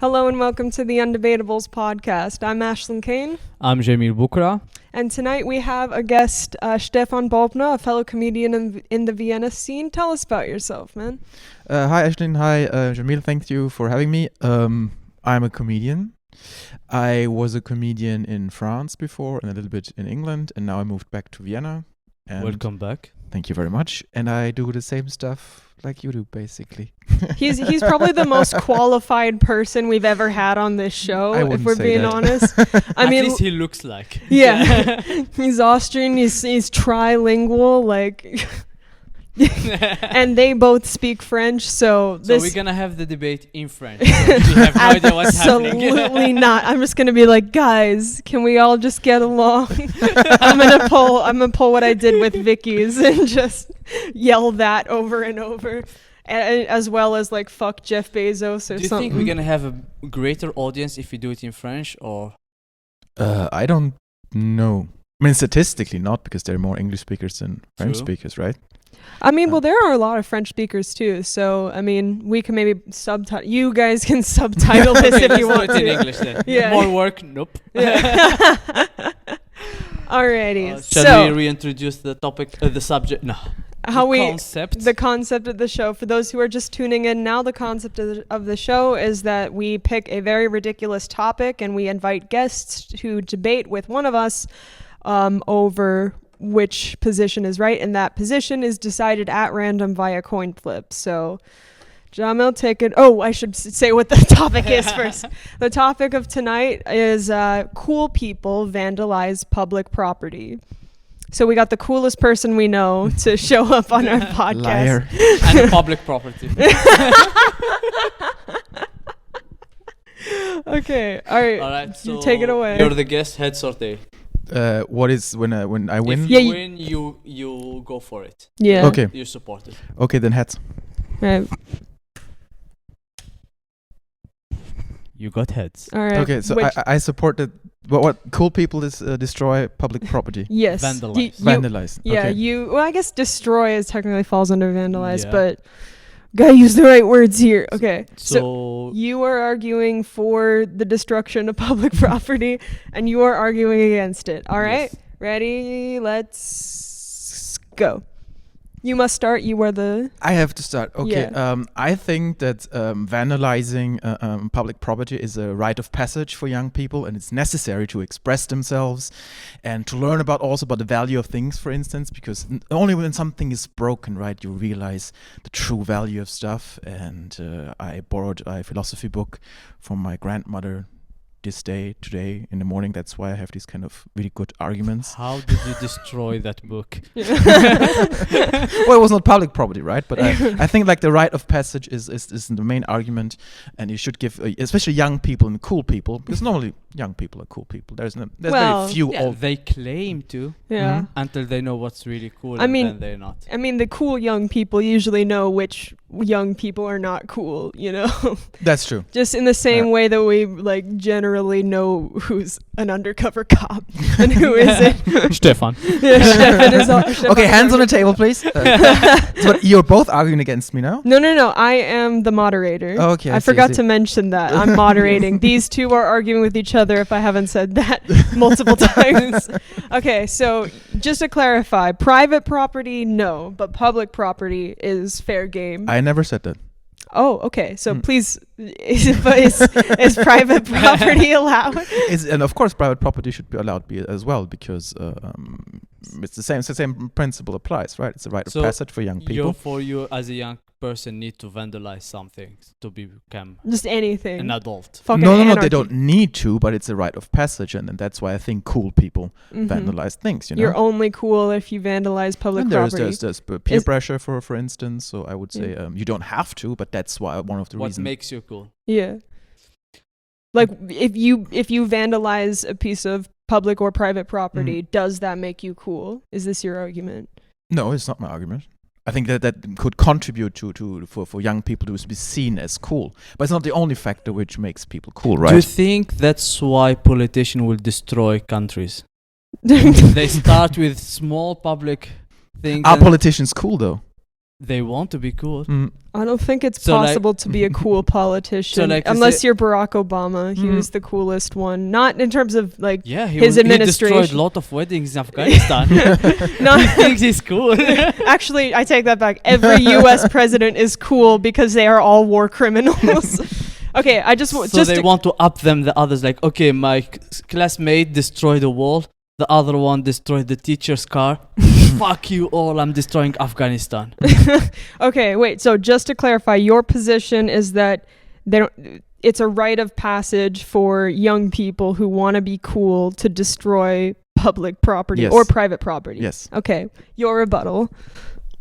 Hello and welcome to the Undebatables podcast. I'm Ashlyn Kane. I'm Jamil Bukra. And tonight we have a guest, Stefan Bobner, a fellow comedian in the Vienna scene. Tell us about yourself, man. Hi Ashlyn, hi Jamil, thank you for having me. I'm a comedian. I was a comedian in France before and a little bit in England, and now I moved back to Vienna. And Welcome back. Thank you very much. And I do the same stuff like you do, basically. He's probably the most qualified person we've ever had on this show, if we're being honest. At least he looks like. Yeah. He's Austrian, he's trilingual, like... and they both speak French, so we're gonna have the debate in French. So we have no idea what's happening. Absolutely not. I'm just gonna be like, guys, can we all just get along? I'm gonna pull what I did with Vicky's and just yell that over and over, as well as like fuck Jeff Bezos or something. Do you think we're gonna have a greater audience if we do it in French, or? I don't know. I mean, statistically not, because there are more English speakers than French speakers, right? I mean, well, there are a lot of French speakers too. So, I mean, we can maybe subtitle. You guys can subtitle this if you want to. In English then. Yeah. More work? Nope. Yeah. Alrighty. Shall we reintroduce the topic, the subject? No. The concept of the show. For those who are just tuning in now, the concept of the show is that we pick a very ridiculous topic and we invite guests to debate with one of us over which position is right, and that position is decided at random via coin flip. So, Jamil, take it. Oh, I should say what the topic is first. The topic of tonight is cool people vandalize public property. So we got the coolest person we know to show up on our podcast. Liar. And public property. Okay, all right. So you take it away. You're the guest, heads or tail. What is when I win? If you win, you go for it. Yeah. Okay. You support it. Okay, then heads. Right. You got heads. All right. Okay, so I support that. What cool people is destroy public property. Yes. Vandalize. Vandalize. Yeah. Okay. Well, I guess destroy is technically falls under vandalize, but gotta use the right words here. Okay. So you are arguing for the destruction of public property, and you are arguing against it. All right. Yes. Ready? Let's go. You must start. You were the... I have to start. Okay. Yeah. I think that vandalizing public property is a rite of passage for young people, and it's necessary to express themselves and to learn about the value of things, for instance, because only when something is broken, right, you realize the true value of stuff. And I borrowed a philosophy book from my grandmother today in the morning. That's why I have these kind of really good arguments. How did you destroy that book? Well, it was not public property, right? But I think like the rite of passage is the main argument, and you should give especially young people and cool people, because normally young people are cool people. There's very few old. They claim to, until they know what's really cool. Then they're not. I mean, the cool young people usually know which young people are not cool. You know. That's true. Just in the same way that we like generally know who's an undercover cop and who isn't. Stefan. Yeah, Stefan is Stefan. Okay, hands on the table, please. So you're both arguing against me now? No. I am the moderator. Oh, okay. I forgot to mention that. I'm moderating. These two are arguing with each other, if I haven't said that multiple times. Okay, so just to clarify, private property, no, but public property is fair game. I never said that. Oh, okay. So please, is private property allowed? And of course, private property should be allowed as well, because it's the same principle applies, right? It's a rite of passage for young people. You as a young person need to vandalize something to become just anything an adult. No, they don't need to, but it's a rite of passage, and that's why I think cool people vandalize things. You're only cool if you vandalize public property. There's peer pressure, for instance. So I would say you don't have to, but that's why one of the reasons. What makes you cool? Yeah. Like if you vandalize a piece of public or private property, does that make you cool? Is this your argument? No, it's not my argument. I think that could contribute for young people to be seen as cool, but it's not the only factor which makes people cool, right? Do you think that's why politicians will destroy countries? They start with small public things. Are politicians cool though? they want to be cool. I don't think it's possible to be a cool politician unless you're Barack Obama. He was the coolest one. Not in terms of his administration. He destroyed a lot of weddings in Afghanistan. He thinks he's cool. Actually, I take that back. Every U.S. president is cool because they are all war criminals. Okay, I just want... So they want to up them, the others. Like, okay, my classmate destroyed the wall. The other one destroyed the teacher's car. Fuck you all, I'm destroying Afghanistan. Okay, wait, so just to clarify, your position is that it's a rite of passage for young people who want to be cool to destroy public property or private property. Yes. Okay, your rebuttal.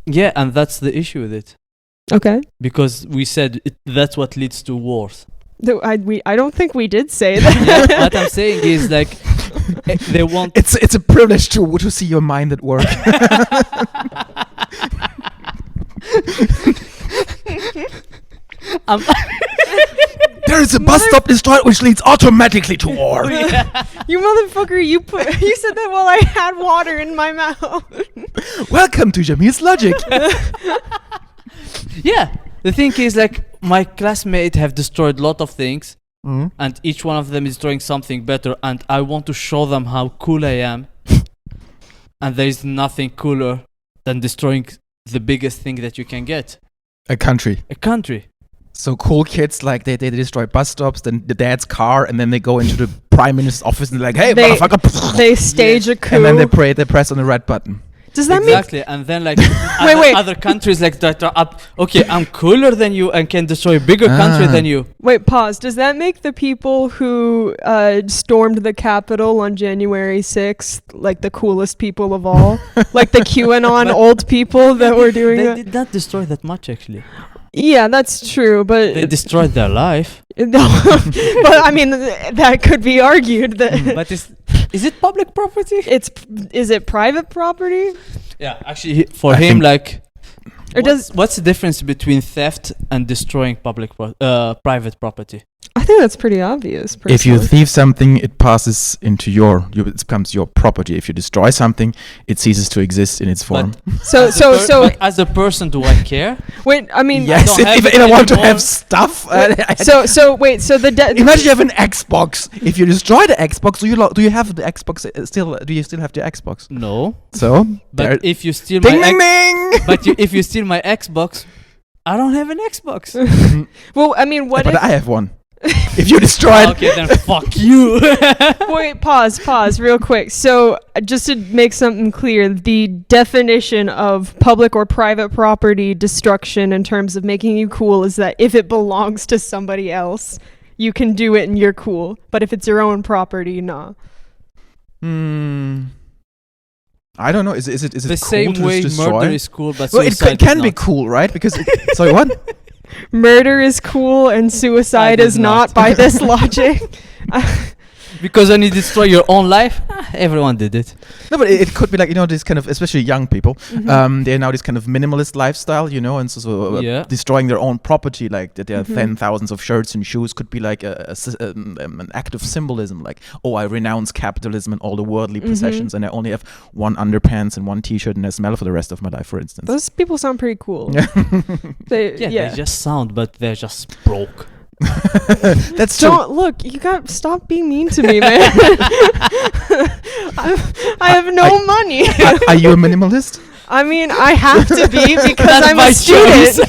Yeah, and that's the issue with it. Okay. Because we said that's what leads to wars. I don't think we did say that. What I'm saying is they want... It's a privilege to see your mind at work. There is a bus stop destroyed which leads automatically to war. Yeah. You motherfucker, you said that while I had water in my mouth. Welcome to Jamil's logic. Yeah, the thing is my classmates have destroyed a lot of things. And each one of them is destroying something better, and I want to show them how cool I am. And there is nothing cooler than destroying the biggest thing that you can get. A country. So cool kids, they destroy bus stops, then the dad's car, and then they go into the prime minister's office and they're like, hey, motherfucker. They stage a coup. And then they press on the red button. Does that mean... And then other countries that are up, okay, I'm cooler than you and can destroy a bigger country than you. Wait, pause. Does that make the people who stormed the Capitol on January 6th the coolest people of all? Like the QAnon old people that were doing that? They did not destroy that much, actually. Yeah, that's true, but... They destroyed their life. No, but I mean, that could be argued. But is it public property? Is it private property? Yeah, actually, for him, what's the difference between theft and destroying private property? I think that's pretty obvious. Personally. If you thieve something, it passes into it becomes your property. If you destroy something, it ceases to exist in its form. So as a person, do I care? Wait, I mean, yes. If I want to have stuff. Imagine you have an Xbox. If you destroy the Xbox, do you have the Xbox still? Do you still have the Xbox? No. So, but if you steal if you steal my Xbox, I don't have an Xbox. Well, I mean, but I have one. If you destroy it. Okay, then fuck you. Wait, pause real quick. So just to make something clear, the definition of public or private property destruction in terms of making you cool is that if it belongs to somebody else, you can do it and you're cool. But if it's your own property, nah. I don't know. Is it the cool same to way destroy? Murder is cool, but it can be cool, right? Because sorry, what? Murder is cool and suicide is not by this logic. Because when you destroy your own life, everyone did it. No, but it could be this kind of, especially young people, they're now this kind of minimalist lifestyle, and so destroying their own property, there are 10,000s of shirts and shoes could be an act of symbolism, I renounce capitalism and all the worldly possessions, and I only have one underpants and one t-shirt and I smell for the rest of my life, for instance. Those people sound pretty cool. They just sound, but they're just broke. That's true. Look, stop being mean to me, man. I have no money. Are you a minimalist? I mean, I have to be because I'm a student.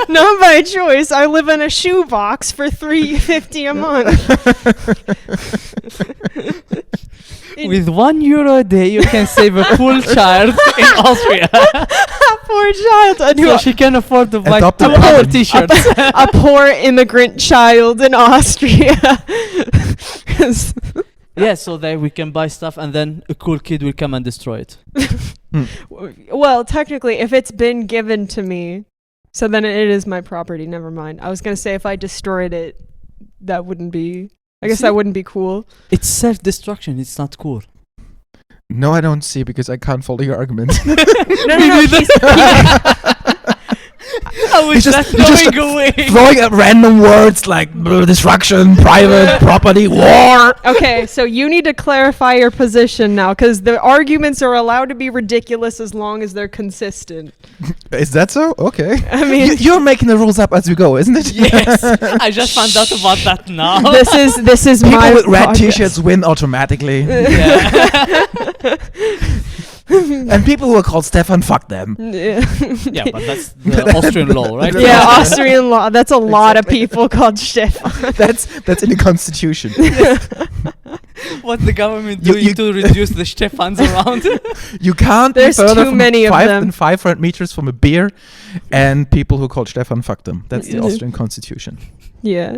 Not by choice. I live in a shoebox for $3.50 a month. With €1 a day, you can save a poor child in Austria. A poor child. So she can afford to buy 2 t-shirts. A poor immigrant child in Austria. Yeah, so that we can buy stuff and then a cool kid will come and destroy it. Well, technically, if it's been given to me, so then it is my property. Never mind. I was going to say if I destroyed it, that wouldn't be... I guess that wouldn't be cool. It's self-destruction. It's not cool. No, I don't see because I can't follow your argument. No. How is that going away? Throwing up random words like destruction, private property, war. Okay, so you need to clarify your position now, because the arguments are allowed to be ridiculous as long as they're consistent. Is that so? Okay. I mean, You're making the rules up as we go, isn't it? Yes, I just found out about that now. this is People my with red podcast. t-shirts win automatically. Yeah. And people who are called Stefan, fuck them. Yeah. Yeah, but that's the Austrian law, right? Yeah, Austrian law. That's a lot of people called Stefan. That's in the constitution. What the government You- doing you- to reduce the Stefans around? You can't There's be further too from many of five them. than 500 meters from a beer, and people who called Stefan, fuck them. That's the Mhm. Austrian constitution. Yeah.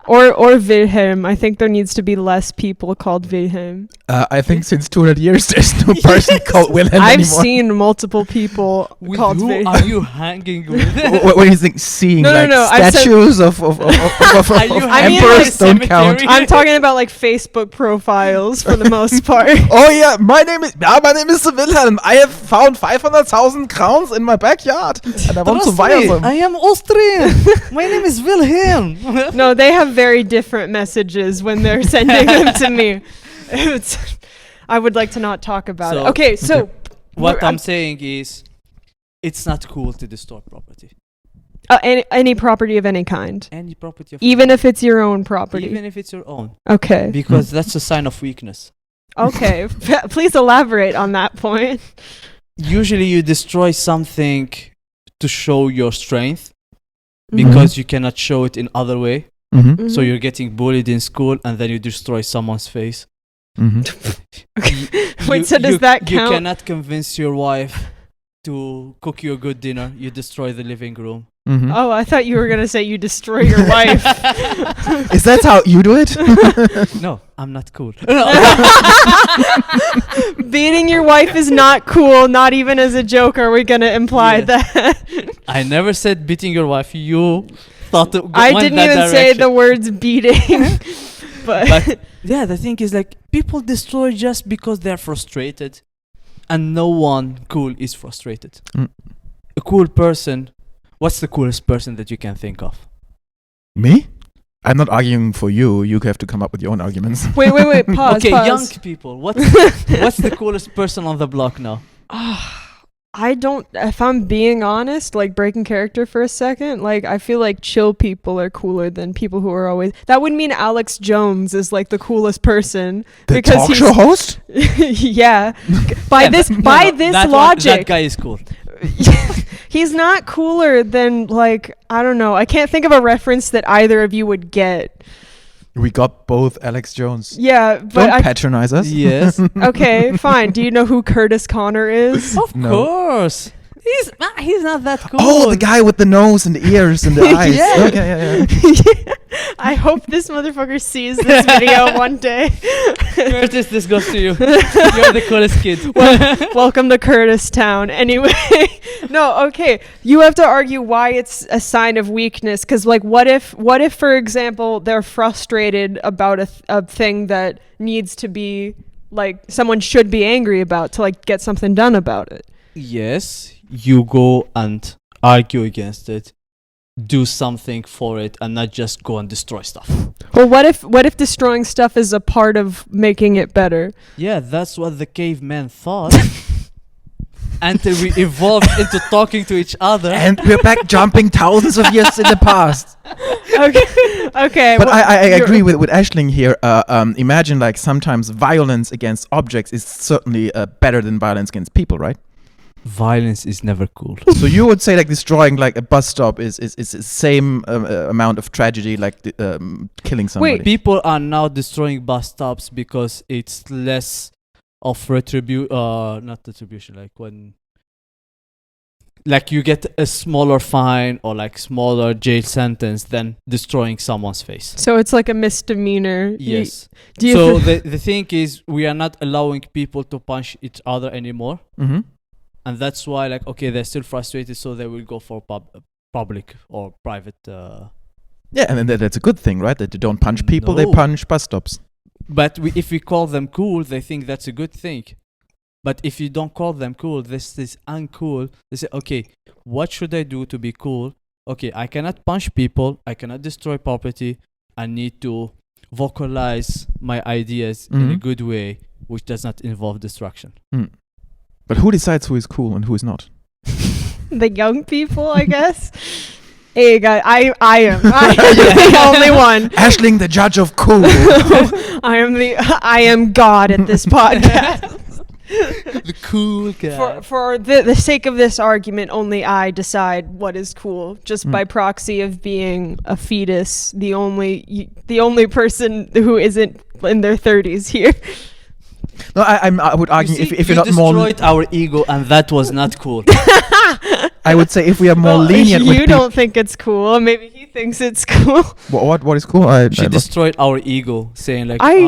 Or Wilhelm. I think there needs to be less people called Wilhelm. I think since 200 years, there's no person called Wilhelm I've anymore. seen multiple people With called who Wilhelm. are you hanging with? What do you think? Seeing No, no, like no, I said- statues of Are you I mean, emperors like don't count. cemetery? I'm talking about like Facebook profiles for the most part. Oh yeah, my name is Wilhelm. I have found 500,000 crowns in my backyard, and I want to Trust buy me, them. I am Austrian. My name is Wilhelm. No, they have very different messages when they're sending them to me. I would like to not talk about it. So- Okay, so What we're- I'm saying is, it's not cool to distort property. any property of any kind, Any property of even if it's your own property. even if it's your own, Okay. because that's a sign of weakness. Okay. Please elaborate on that point. Usually, you destroy something to show your strength Mhm. because you cannot show it in other way. Mm-hmm. So Mhm. you're getting bullied in school, and then you destroy someone's face. Mm-hmm. Wait, so does that You count? cannot convince your wife to cook you a good dinner. You destroy the living room. Mm-hmm. Oh, I thought you were gonna say you destroy your wife. Is that how you do it? No, I'm not cool. Beating your wife is not cool, not even as a joke. Are we gonna imply Yes. that? I never said beating your wife. You thought it I went didn't that even say direction. the words beating. But yeah, the thing is, like, people destroy just because they're frustrated, and no one cool is frustrated. Mm. A cool person. What's the coolest person that you can think of? Me? I'm not arguing for you. You have to come up with your own arguments. wait, pause. Okay, pause. young people. What's the coolest person on the block now? I don't. If I'm being honest, like breaking character for a second, like I feel like chill people are cooler than people who are always. That would mean Alex Jones is like the coolest person The because talk he's show host? yeah. By Yeah, this no, by no, this that logic, guy is cool. he's not cooler than like I don't know. I can't think of a reference that either of you would get. We got both Alex Jones. Yeah, but Don't patronize us. Yes, okay, fine. Do you know who Curtis Connor is? of No. course. He's not that cool. Oh, the guy with the nose and the ears and the eyes. Yeah. Okay, yeah. I hope this motherfucker sees this video one day. Curtis, this goes to you. You're the coolest kid. Welcome to Curtis Town. Anyway, no, okay. You have to argue why it's a sign of weakness. Because, like, what if, for example, they're frustrated about a thing that needs to be, like, someone should be angry about to, like, get something done about it? Yes, you go and argue against it, do something for it, and not just go and destroy stuff. Well, what if destroying stuff is a part of making it better? Yeah, that's what the cavemen thought. Until we evolved into talking to each other. And we're back jumping thousands of years in the past. Okay. But well, I you're- agree with Aisling here. Imagine like sometimes violence against objects is certainly better than violence against people, right? Violence is never cool. So you would say like destroying like a bus stop is the same amount of tragedy like killing somebody. People are now destroying bus stops because it's less of not retribution, like when like you get a smaller fine or like smaller jail sentence than destroying someone's face. So it's like a misdemeanor. Yes. Do you So the thing is, we are not allowing people to punch each other anymore. Mm-hmm. And that's why, like, okay, they're still frustrated, so they will go for public or private. Yeah, and then that's a good thing, right? That they don't punch people, they No. punch bus stops. But if we call them cool, they think that's a good thing. But if you don't call them cool, this is uncool. They say, okay, what should I do to be cool? okay, I cannot punch people, I cannot destroy property, I need to vocalize my ideas in a good way, which does not involve destruction. But who decides who is cool and who is not? The young people, I guess. Hey guys, I am the only one. Ashling, the judge of cool. I am God at this podcast. The cool guy. For the sake of this argument, only I decide what is cool, just by proxy of being a fetus, the only person who isn't in their 30s here. No, I would argue if you're not more... You destroyed our ego, and that was not cool. I would say if we are more lenient with you don't think it's cool. Maybe he thinks it's cool. What is cool? She destroyed our ego, saying like, I'm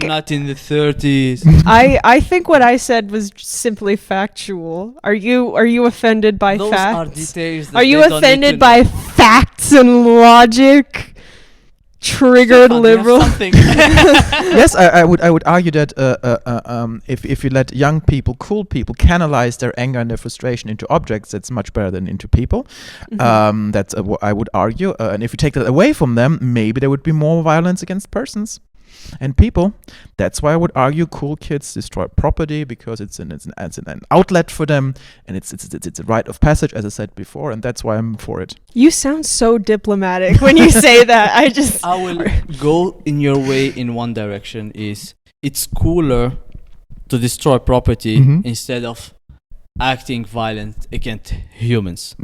not in the 30s. I think what I said was simply factual. Are you offended by Those facts? are details that are you they don't need offended to by know. facts and logic? Triggered Stefan, liberal. you have something. Yes, I would argue that if you let young people, cool people, canalize their anger and their frustration into objects, that's much better than into people. That's what I would argue. And if you take that away from them, maybe there would be more violence against persons and people. That's why I would argue cool kids destroy property, because it's an outlet for them, and it's a rite of passage, as I said before, and that's why I'm for it. You sound so diplomatic when you say that. I will go in your way in one direction. It's cooler to destroy property instead of acting violent against humans.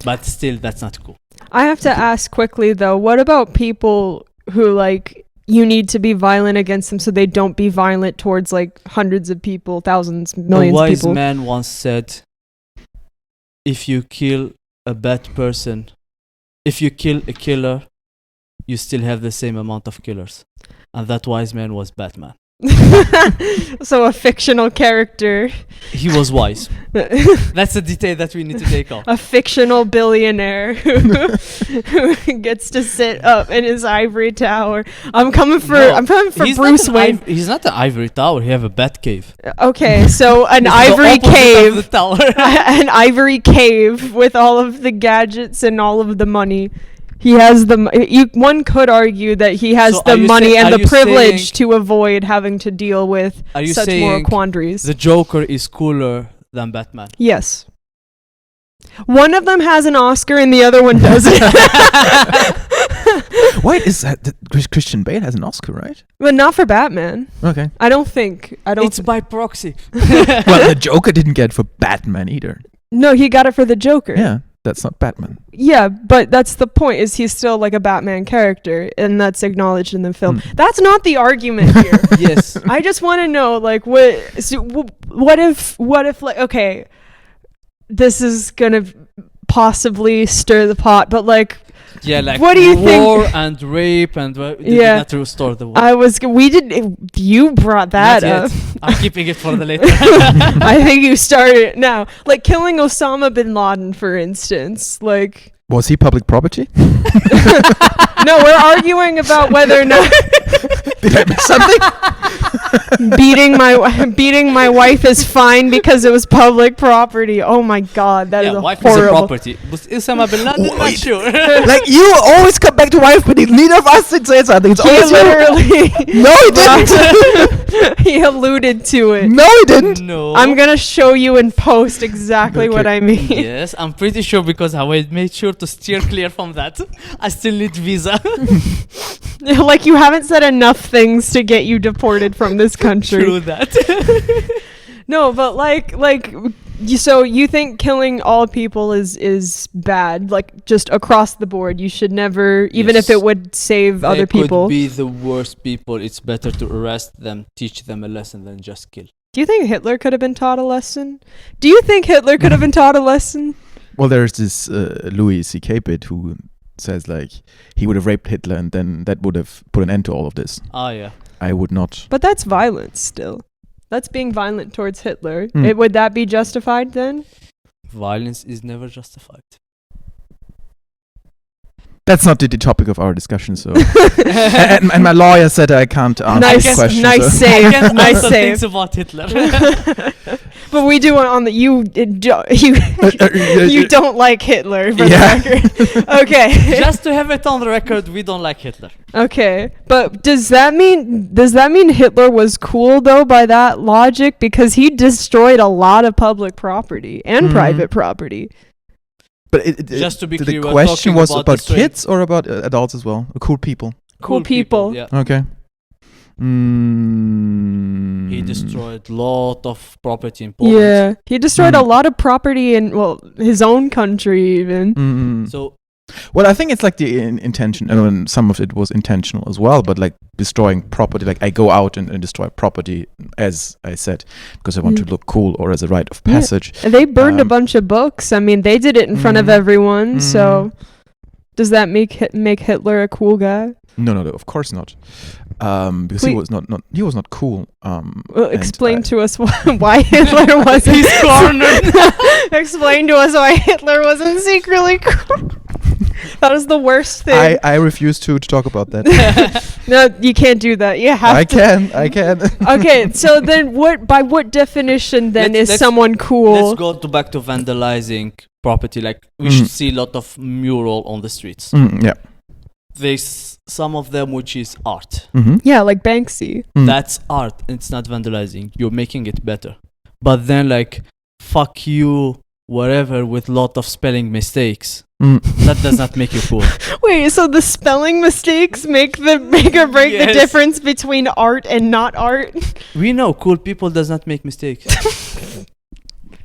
But still, that's not cool. I have to ask quickly though, what about people who like you need to be violent against them so they don't be violent towards like hundreds of people, thousands, millions of people? A wise man once said, if you kill a bad person, if you kill a killer, you still have the same amount of killers. And that wise man was Batman. So a fictional character. He was wise. That's a detail that we need to take off. A fictional billionaire who gets to sit up in his ivory tower. I'm coming for Bruce Wayne. He's not an ivory tower. He have a bat cave. Okay, so an ivory cave. An ivory cave with all of the gadgets and all of the money. He has one could argue that he has the money and the privilege to avoid having to deal with such moral quandaries. The Joker is cooler than Batman? Yes. One of them has an Oscar and the other one doesn't. Wait, is that Christian Bale has an Oscar, right? But not for Batman. Okay. I don't think. It's by proxy. Well, the Joker didn't get for Batman either. No, he got it for the Joker. Yeah. That's not Batman. Yeah, but that's the point, is he's still like a Batman character, and that's acknowledged in the film. That's not the argument here. Yes. I just want to know, like, what if like, okay, this is gonna possibly stir the pot, but like, yeah, like what do you war think? and rape and yeah, not to restore the war. You brought that up. I'm keeping it for the later. I think you started it now. Like killing Osama bin Laden, for instance. Like, was he public property? No, we're arguing about whether or not. Did I miss something? beating my wife is fine because it was public property. Oh my god, that is a wife horrible. is a property. Was Osama bin Laden? Not sure. Like, you always come back to wife, but neither of us did say something. It's always literally. No, he didn't. He alluded to it. No, he didn't. No. I'm gonna show you in post exactly what I mean. Yes, I'm pretty sure, because I made sure to steer clear from that. I still need visa. Like, you haven't said enough things to get you deported from this country. True that. No, but so you think killing all people is bad, like just across the board? You should never, even if it would save other people. They could be the worst people. It's better to arrest them, teach them a lesson than just kill. Do you think Hitler could have been taught a lesson? Well, there's this Louis C.K. bit who says like he would have raped Hitler and then that would have put an end to all of this. Ah, yeah. I would not. But that's violence still. That's being violent towards Hitler. Would that be justified then? Violence is never justified. That's not the topic of our discussion, so. and my lawyer said I can't answer this question. Nice so. save. I can Nice answer save. things about Hitler. But we do it on the you don't like Hitler for the record. Okay. Just to have it on the record, we don't like Hitler. Okay. But does that mean Hitler was cool though by that logic, because he destroyed a lot of public property and private property? But just to be clear, the question was about kids or about adults as well? Cool people. Cool people. Yeah. Okay. He destroyed a lot of property in Poland. Yeah, he destroyed a lot of property in his own country even. So, well, I think it's like the intention, and some of it was intentional as well. But like destroying property, like I go out and destroy property, as I said, because I want to look cool or as a rite of passage. Yeah. They burned a bunch of books. I mean, they did it in front of everyone. So, does that make Hitler a cool guy? No, of course not. Because he was not cool. Well, explain to us why Hitler wasn't. He's cornered. Explain to us why Hitler wasn't secretly cool. That was the worst thing. I refuse to talk about that. No, you can't do that. You have to. I can. Okay, so then by what definition then is someone cool? Let's go back to vandalizing property. Like we should see a lot of mural on the streets. Yeah. There's some of them which is art. Yeah, like Banksy. That's art. It's not vandalizing. You're making it better. But then like, fuck you, whatever, with lot of spelling mistakes. That does not make you cool. Wait, so the spelling mistakes make or break the difference between art and not art? We know cool people does not make mistakes.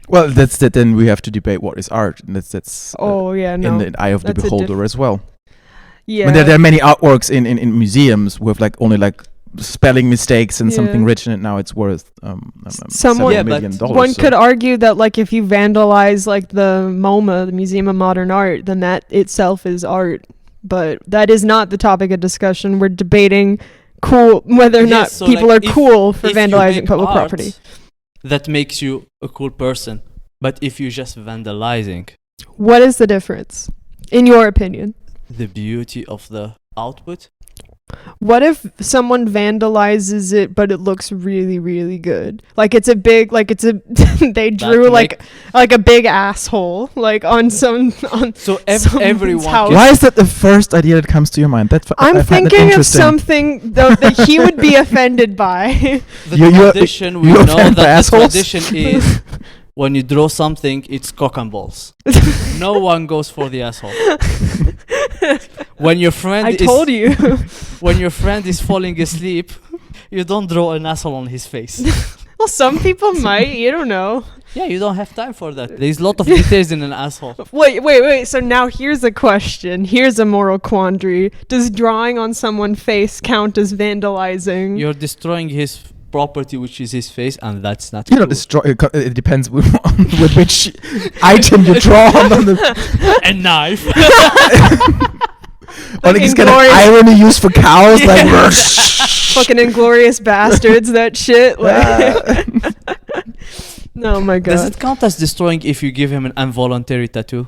Well, that's that. Then we have to debate what is art, and that's in the eye of the beholder as well. Yeah, I mean, there are many artworks in museums with like only like spelling mistakes and something written, and now it's worth $7 million. One could argue that like if you vandalize like the MoMA, the Museum of Modern Art, then that itself is art. But that is not the topic of discussion. We're debating whether or not people are cool for vandalizing public property. That makes you a cool person. But if you're just vandalizing, what is the difference, in your opinion? The beauty of the output. What if someone vandalizes it, but it looks really, really good? Like they drew like a big asshole, like on everyone's house. Why is that the first idea that comes to your mind? I'm thinking of something that he would be offended by. The tradition, we know that the tradition is when you draw something, it's cock and balls. No one goes for the asshole. When your friend when your friend is falling asleep, you don't draw an asshole on his face. Well, some people might. You don't know. Yeah, you don't have time for that. There's a lot of details in an asshole. Wait. So now here's a question. Here's a moral quandary. Does drawing on someone's face count as vandalizing? You're destroying his property, which is his face, and that's not. You know, it depends with which item you draw on a knife. Or like it's kind of irony used for cows, like fucking Inglorious Bastards, that shit. Oh my god. Does it count as destroying if you give him an involuntary tattoo?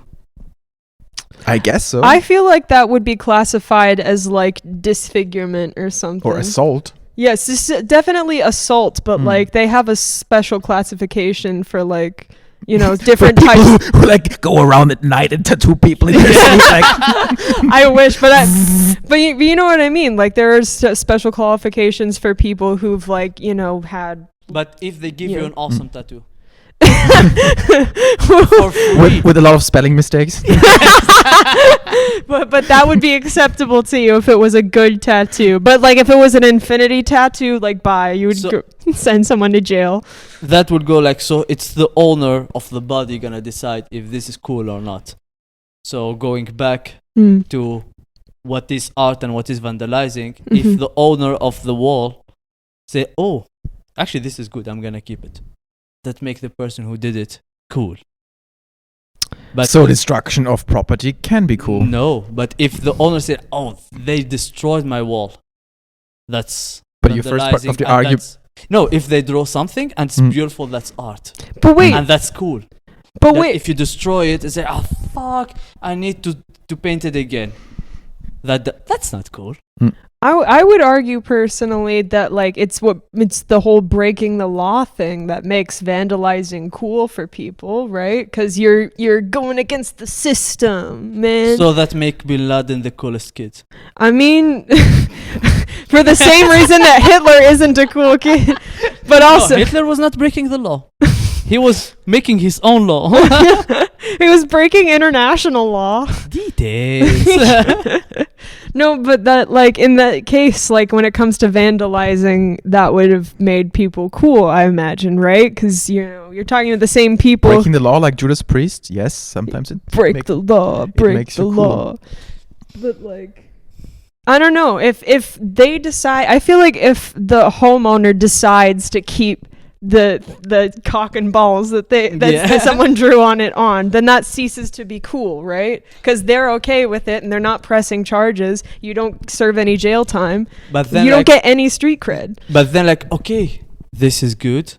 I guess so. I feel like that would be classified as like disfigurement or something. Or assault. Yes, this is definitely assault, but like they have a special classification for like, you know, different types who like go around at night and tattoo people in their sleep. Like I wish, but you know what I mean. Like there are special qualifications for people who've like, you know, had. But if they give you an awesome tattoo. For free. With a lot of spelling mistakes. but that would be acceptable to you if it was a good tattoo. But like if it was an infinity tattoo, like you would send someone to jail. That would go like, so it's the owner of the body gonna decide if this is cool or not. So going back to what is art and what is vandalizing, if the owner of the wall say, oh, actually this is good, I'm gonna keep it. That makes the person who did it cool. But so destruction of property can be cool. No, but if the owner said, "Oh, they destroyed my wall," that's. But your first part of the argument. No, if they draw something and it's beautiful, that's art. But wait, and that's cool. But wait, if you destroy it and say, "Oh fuck, I need to paint it again," that's not cool. I would argue personally that like it's the whole breaking the law thing that makes vandalizing cool for people, right? Because you're going against the system, man. So that make Bin Laden the coolest kid. I mean, for the same reason that Hitler isn't a cool kid, but also Hitler was not breaking the law. He was making his own law. he was breaking international law. Details. No, but that like in that case, like when it comes to vandalizing, that would have made people cool, I imagine, right? Because you're talking to the same people. Breaking the law like Judas Priest, yes, sometimes it break the law. But like, I don't know if they decide. I feel like if the homeowner decides to keep the cock and balls that that someone drew on it then that ceases to be cool, right? Because they're okay with it and they're not pressing charges. You don't serve any jail time, but then you don't get any street cred. But then like, okay, this is good,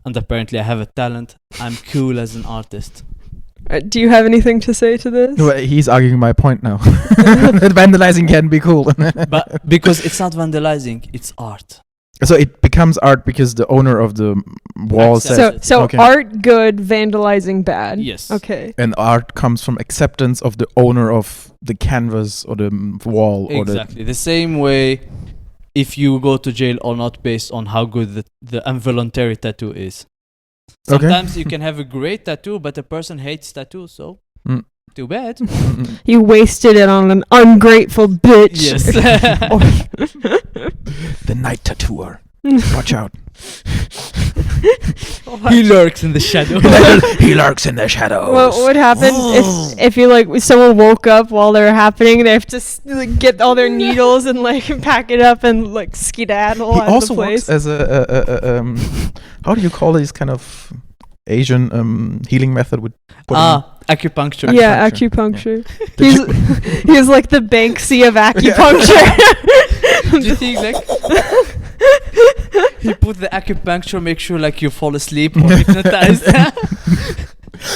and apparently I have a talent. I'm cool as an artist. Do you have anything to say to this? No, he's arguing my point now. That vandalizing can be cool. But because it's not vandalizing, it's art. So it becomes art because the owner of the wall says... So okay. Art good, vandalizing bad. Yes. Okay. And art comes from acceptance of the owner of the canvas or the wall. Exactly. The same way if you go to jail or not based on how good the involuntary tattoo is. Sometimes you can have a great tattoo, but a person hates tattoos, so... Too bad. You wasted it on an ungrateful bitch. Yes. The night tattooer. Watch out. He lurks in the shadow. He lurks in the shadows. What would happen if you like someone woke up while they're happening? They have to get all their needles and like pack it up and like skedaddle out of the place. He also works as a how do you call these kind of Asian healing method with acupuncture. Yeah, acupuncture. He's like the Banksy of acupuncture. Do you think like he put the acupuncture, make sure like you fall asleep or hypnotize?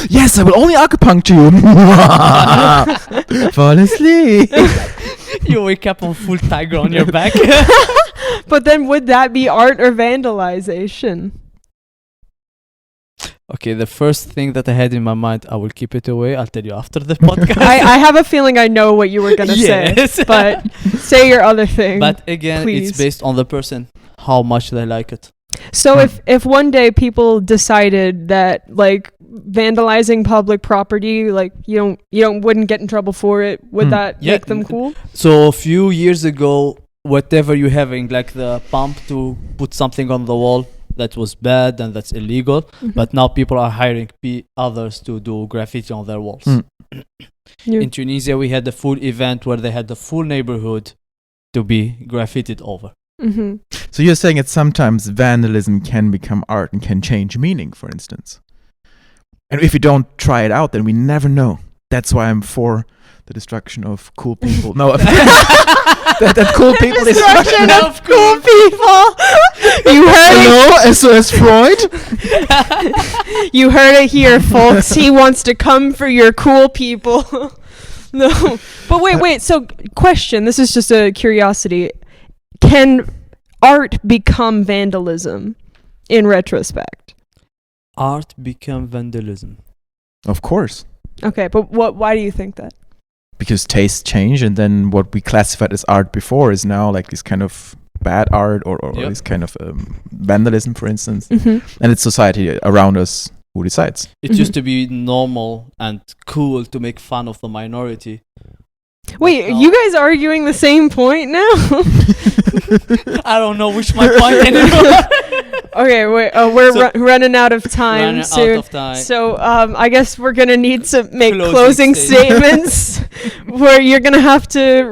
Yes, I will only acupuncture you. Fall asleep. You wake up on full tiger on your back. But then would that be art or vandalization? Okay, the first thing that I had in my mind, I will keep it away. I'll tell you after the podcast. I have a feeling I know what you were going to say, but say your other thing. But again, please. It's based on the person, how much they like it. So if one day people decided that like vandalizing public property, like you wouldn't get in trouble for it, would that make them cool? So a few years ago, whatever you're having, like the pump to put something on the wall, that was bad and that's illegal. But now people are hiring others to do graffiti on their walls. In Tunisia, we had a full event where they had the full neighborhood to be graffitied over. So you're saying that sometimes vandalism can become art and can change meaning, for instance. And if we don't try it out, then we never know. That's why I'm for the destruction of cool people. No, that cool people is destruction of cool people. You heard it. SOS Freud. You heard it here, folks. He wants to come for your cool people. No, but wait. So, question. This is just a curiosity. Can art become vandalism in retrospect? Art become vandalism. Of course. Okay, but why do you think that? Because tastes change, and then what we classified as art before is now like this kind of bad art or this kind of vandalism, for instance. And it's society around us who decides. It used to be normal and cool to make fun of the minority. Wait, you guys arguing the same point now? I don't know which my point anymore. Okay, wait. We're running out of time soon. So I guess we're gonna need to make closing statements where you're gonna have to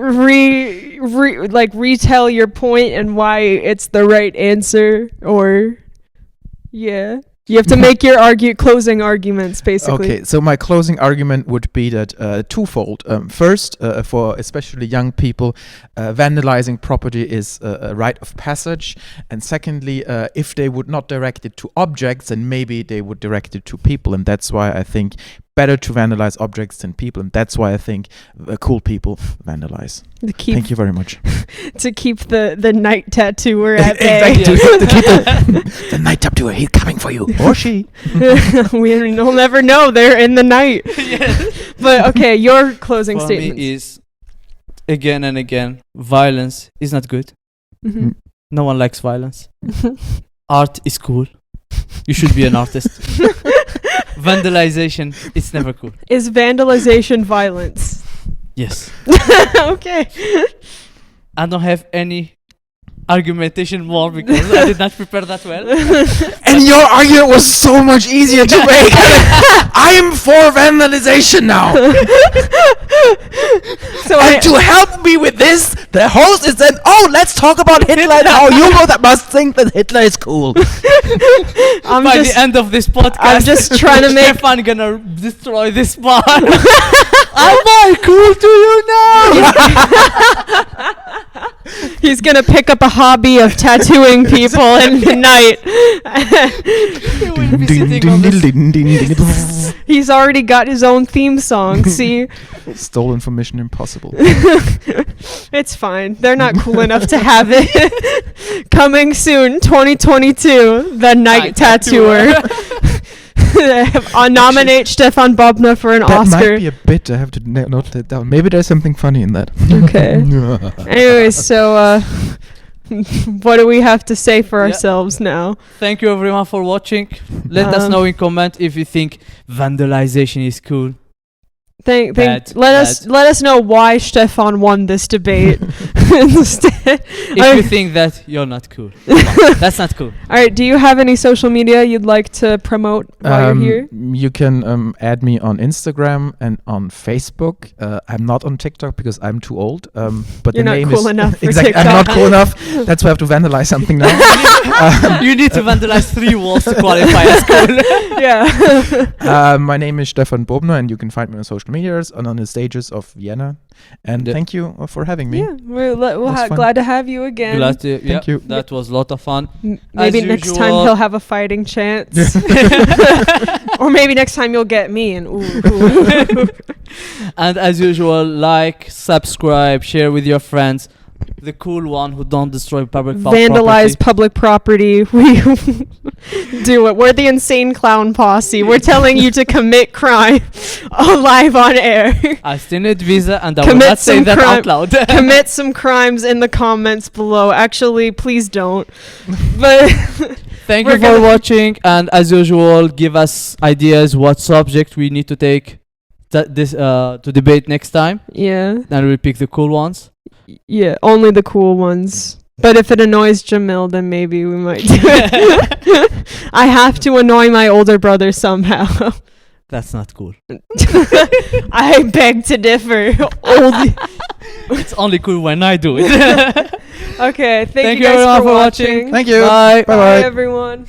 retell your point and why it's the right answer, or you have to make your closing arguments, basically. Okay, so my closing argument would be that twofold. First, for especially young people, vandalizing property is a rite of passage. And secondly, if they would not direct it to objects, then maybe they would direct it to people. And that's why I think better to vandalize objects than people, and that's why I think cool people vandalize. Thank you very much. To keep the night tattooer at bay. Exactly. To keep the night tattooer, he's coming for you, or she. We'll never know. They're in the night. But okay, your closing For statements. me is, again and again, violence is not good. Mhm. No one likes violence. Art is cool. You should be an artist. Vandalization, it's never cool. Is vandalization violence? Yes. Okay. I don't have any argumentation more because I did not prepare that well. And your argument was so much easier to make. I'm for vandalization now. And to help me with this, the host is then, let's talk about Hitler and how you must think that Hitler is cool. By the end of this podcast, I'm just trying to make Stefan gonna destroy this bar. Am I cool to you now? He's gonna pick up a hobby of tattooing people in the night. He will be sitting on this. He's already got his own theme song. See, Stolen from Mission Impossible. it's fine. They're not cool enough to have it. Coming soon, 2022, the Night Tattooer. Nominate Stefan Bobner for an That Oscar. might be a bit. I have to note that down. Maybe there's something funny in that. Okay. Anyways, so what do we have to say for ourselves now? Thank you everyone for watching. Let us know in comment if you think vandalization is cool. Let us know why Stefan won this debate. Instead, If you think that you're not cool. Come on, that's not cool. all right, do you have any social media you'd like to promote while you're here? You can add me on Instagram and on Facebook. I'm not on TikTok because I'm too old. But You're the not name cool is enough for exactly. I'm TikTok. not cool enough. That's why I have to vandalize something now. You need to vandalize 3 walls to qualify as cool. Yeah. My name is Stefan Bobner, and you can find me on social medias and on the stages of Vienna. And thank you for having me. Yeah, we're fun. glad to have you again. Glad to, Thank you. That was a lot of fun. Maybe As next usual- time he'll have a fighting chance. Or maybe next time you'll get me and ooh. And as usual, like, subscribe, share with your friends. The cool one who don't destroy Vandalize public property. We do it. We're the insane clown posse. We're telling you to commit crime live on air. I still need visa and I will Commit not say some that crime. out loud. Commit some crimes in the comments below. Actually, please don't. But Thank We're you for gonna- watching, and as usual, give us ideas what subject we need to take to debate next time, yeah, and we'll pick the cool ones. yeah, only the cool ones. But if it annoys Jamil, then maybe we might do it. I have to annoy my older brother somehow. That's not cool. I beg to differ. It's only cool when I do it. Okay, thank Thank you you guys everyone for for watching. watching. Thank you. Bye. Bye, Bye-bye. everyone.